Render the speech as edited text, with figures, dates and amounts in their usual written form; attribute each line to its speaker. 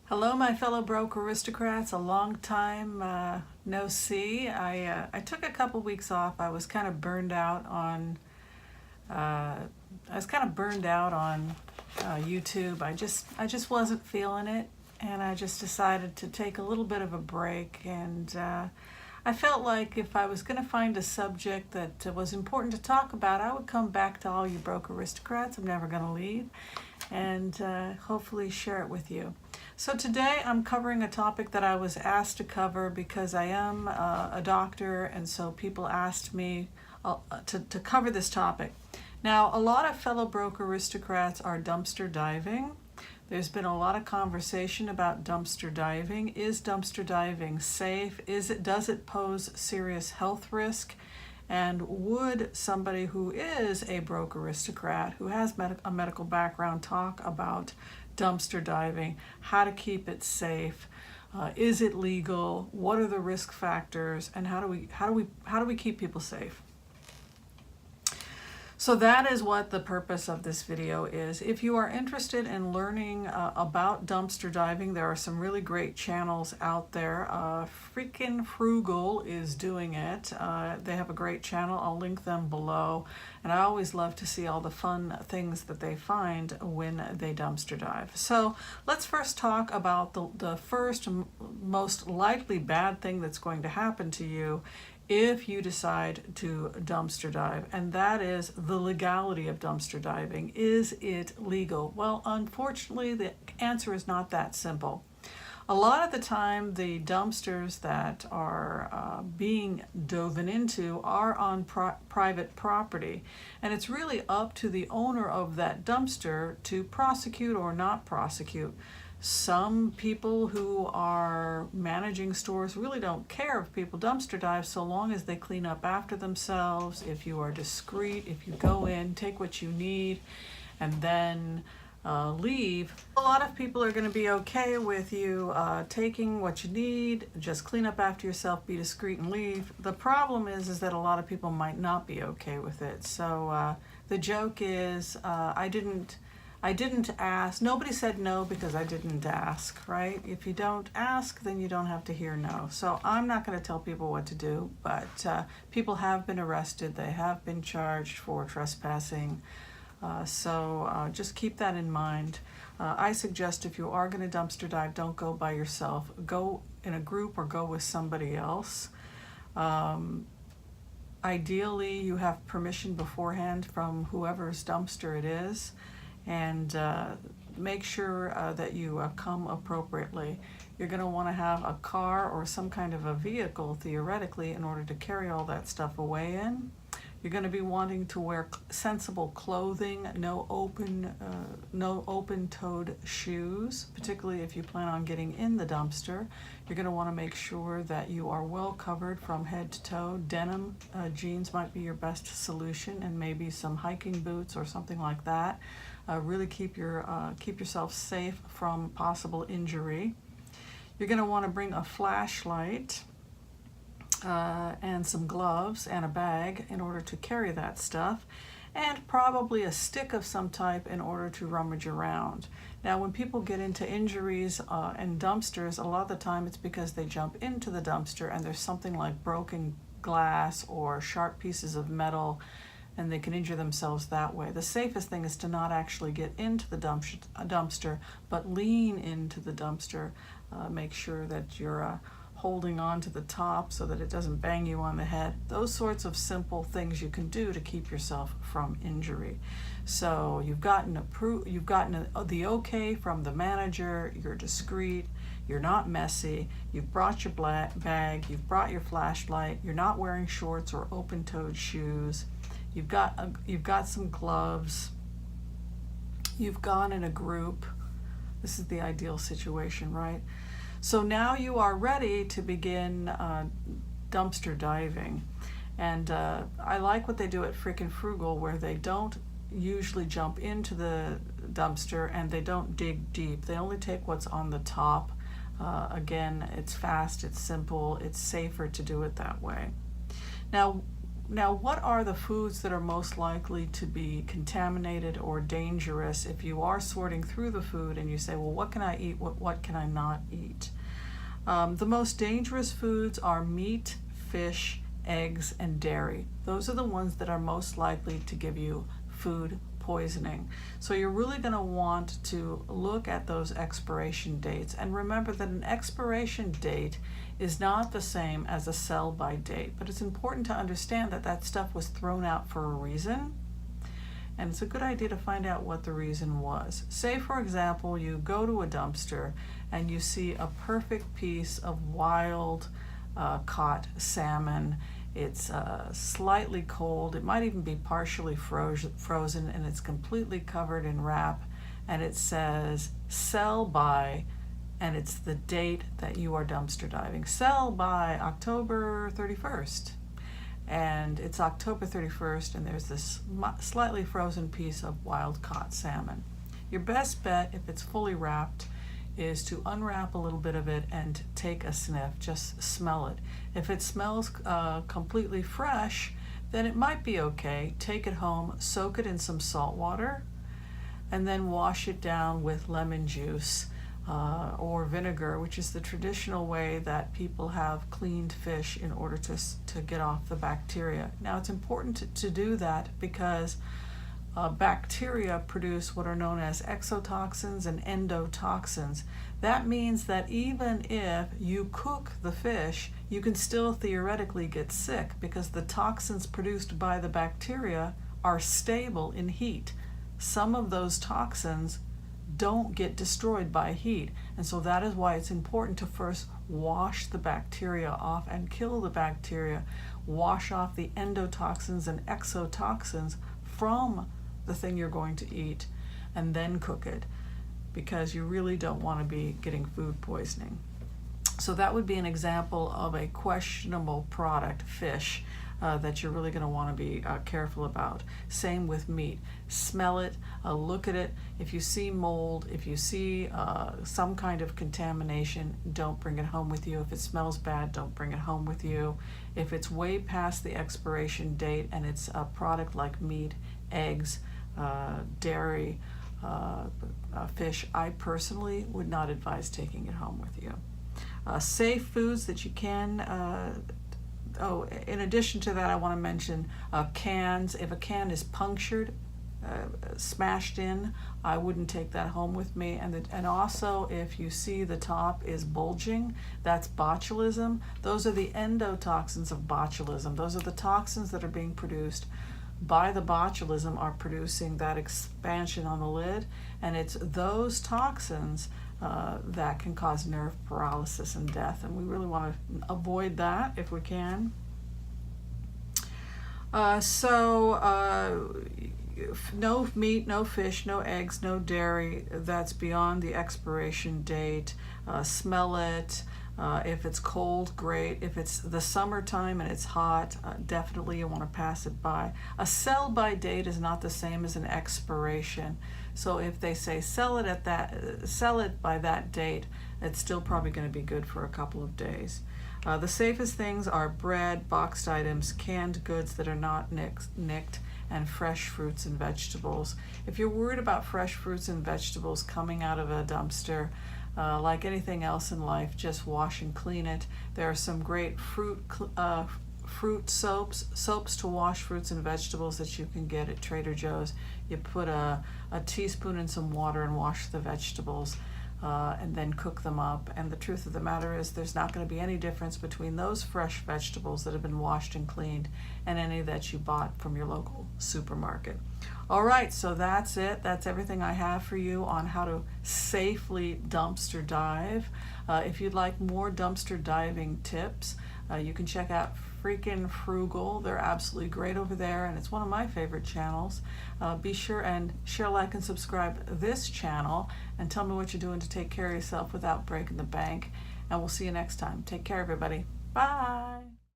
Speaker 1: Hello, my fellow broke aristocrats. A long time no see. I took a couple weeks off. I was kind of burned out on. YouTube. I just wasn't feeling it, and I just decided to take a little bit of a break. And I felt like if I was going to find a subject that was important to talk about, I would come back to all you broke aristocrats. I'm never going to leave, and hopefully share it with you. So today I'm covering a topic that I was asked to cover because I am a doctor, and so people asked me to cover this topic. Now, a lot of fellow broke aristocrats are dumpster diving. There's been a lot of conversation about dumpster diving. Is dumpster diving safe? Does it pose serious health risk? And would somebody who is a broke aristocrat, who has a medical background, talk about dumpster diving, how to keep it safe? Is it legal? What are the risk factors? And how do we keep people safe? So that is what the purpose of this video is. If you are interested in learning about dumpster diving, there are some really great channels out there. Freaking Frugal is doing it. They have a great channel. I'll link them below. And I always love to see all the fun things that they find when they dumpster dive. So let's first talk about the first most likely bad thing that's going to happen to you if you decide to dumpster dive, and that is the legality of dumpster diving. Is it legal? Well, unfortunately, the answer is not that simple. A lot of the time, the dumpsters that are being dove into are on private property, and it's really up to the owner of that dumpster to prosecute or not prosecute. Some people who are managing stores really don't care if people dumpster dive, so long as they clean up after themselves. If you are discreet, if you go in, take what you need, and then leave. A lot of people are going to be okay with you taking what you need, just clean up after yourself, be discreet, and leave. The problem is that a lot of people might not be okay with it. So the joke is I didn't ask. Nobody said no because I didn't ask, right? If you don't ask, then you don't have to hear no. So I'm not going to tell people what to do, but people have been arrested. They have been charged for trespassing. So just keep that in mind. I suggest if you are going to dumpster dive, don't go by yourself. Go in a group or go with somebody else. Ideally, you have permission beforehand from whoever's dumpster it is. And make sure that you come appropriately. You're going to want to have a car or some kind of a vehicle, theoretically, in order to carry all that stuff away in. You're going to be wanting to wear sensible clothing, no open-toed shoes, particularly if you plan on getting in the dumpster. You're going to want to make sure that you are well covered from head to toe. Denim jeans might be your best solution, and maybe some hiking boots or something like that. Really keep yourself safe from possible injury. You're going to want to bring a flashlight and some gloves and a bag in order to carry that stuff, and probably a stick of some type in order to rummage around. Now, when people get into injuries and dumpsters, a lot of the time it's because they jump into the dumpster and there's something like broken glass or sharp pieces of metal, and they can injure themselves that way. The safest thing is to not actually get into the dumpster, but lean into the dumpster. Make sure that you're holding on to the top so that it doesn't bang you on the head. Those sorts of simple things you can do to keep yourself from injury. So you've gotten the okay from the manager, you're discreet, you're not messy, you've brought your bag, you've brought your flashlight, you're not wearing shorts or open-toed shoes, you've got some gloves, you've gone in a group. This is the ideal situation, right? So now you are ready to begin dumpster diving. And I like what they do at Freaking Frugal, where they don't usually jump into the dumpster and they don't dig deep. They only take what's on the top. Again, it's fast, it's simple, it's safer to do it that way. Now, Now, what are the foods that are most likely to be contaminated or dangerous if you are sorting through the food and you say, well, what can I eat, what can I not eat? The most dangerous foods are meat, fish, eggs, and dairy. Those are the ones that are most likely to give you food poisoning. So you're really going to want to look at those expiration dates, and remember that an expiration date is not the same as a sell-by date, but it's important to understand that that stuff was thrown out for a reason, and it's a good idea to find out what the reason was. Say, for example, you go to a dumpster and you see a perfect piece of wild caught salmon. It's slightly cold. It might even be partially frozen, and it's completely covered in wrap, and it says sell by, and it's the date that you are dumpster diving. Sell by October 31st. And it's October 31st, and there's this slightly frozen piece of wild caught salmon. Your best bet, if it's fully wrapped, is to unwrap a little bit of it and take a sniff. Just smell it. If it smells completely fresh, then it might be okay. Take it home, soak it in some salt water, and then wash it down with lemon juice or vinegar, which is the traditional way that people have cleaned fish in order to get off the bacteria. Now, it's important to do that because bacteria produce what are known as exotoxins and endotoxins. That means that even if you cook the fish, you can still theoretically get sick because the toxins produced by the bacteria are stable in heat. Some of those toxins don't get destroyed by heat, and so that is why it's important to first wash the bacteria off and kill the bacteria. Wash off the endotoxins and exotoxins from the thing you're going to eat, and then cook it, because you really don't want to be getting food poisoning. So that would be an example of a questionable product, fish, that you're really going to want to be careful about. Same with meat. Smell it, look at it. If you see mold, if you see some kind of contamination, don't bring it home with you. If it smells bad, don't bring it home with you. If it's way past the expiration date and it's a product like meat, eggs, dairy, fish, I personally would not advise taking it home with you. Safe foods that you can in addition to that, I want to mention cans. If a can is punctured, smashed in, I wouldn't take that home with me. And also, if you see the top is bulging, that's botulism. Those are the endotoxins of botulism. Those are the toxins that are being produced by the botulism are producing that expansion on the lid, and it's those toxins that can cause nerve paralysis and death, and we really want to avoid that if we can. No meat, no fish, no eggs, no dairy that's beyond the expiration date. Smell it. If it's cold, great. If it's the summertime and it's hot, definitely you want to pass it by. A sell-by date is not the same as an expiration. So if they say sell it by that date, it's still probably going to be good for a couple of days. The safest things are bread, boxed items, canned goods that are not nicked, and fresh fruits and vegetables. If you're worried about fresh fruits and vegetables coming out of a dumpster, like anything else in life, just wash and clean it. There are some great fruit soaps to wash fruits and vegetables that you can get at Trader Joe's. You put a teaspoon in some water and wash the vegetables, and then cook them up. And the truth of the matter is there's not going to be any difference between those fresh vegetables that have been washed and cleaned and any that you bought from your local supermarket. All right, so that's it. That's everything I have for you on how to safely dumpster dive. If you'd like more dumpster diving tips, you can check out Freegan Frugal. They're absolutely great over there, and it's one of my favorite channels. Be sure and share, like, and subscribe this channel, and tell me what you're doing to take care of yourself without breaking the bank. And we'll see you next time. Take care, everybody. Bye.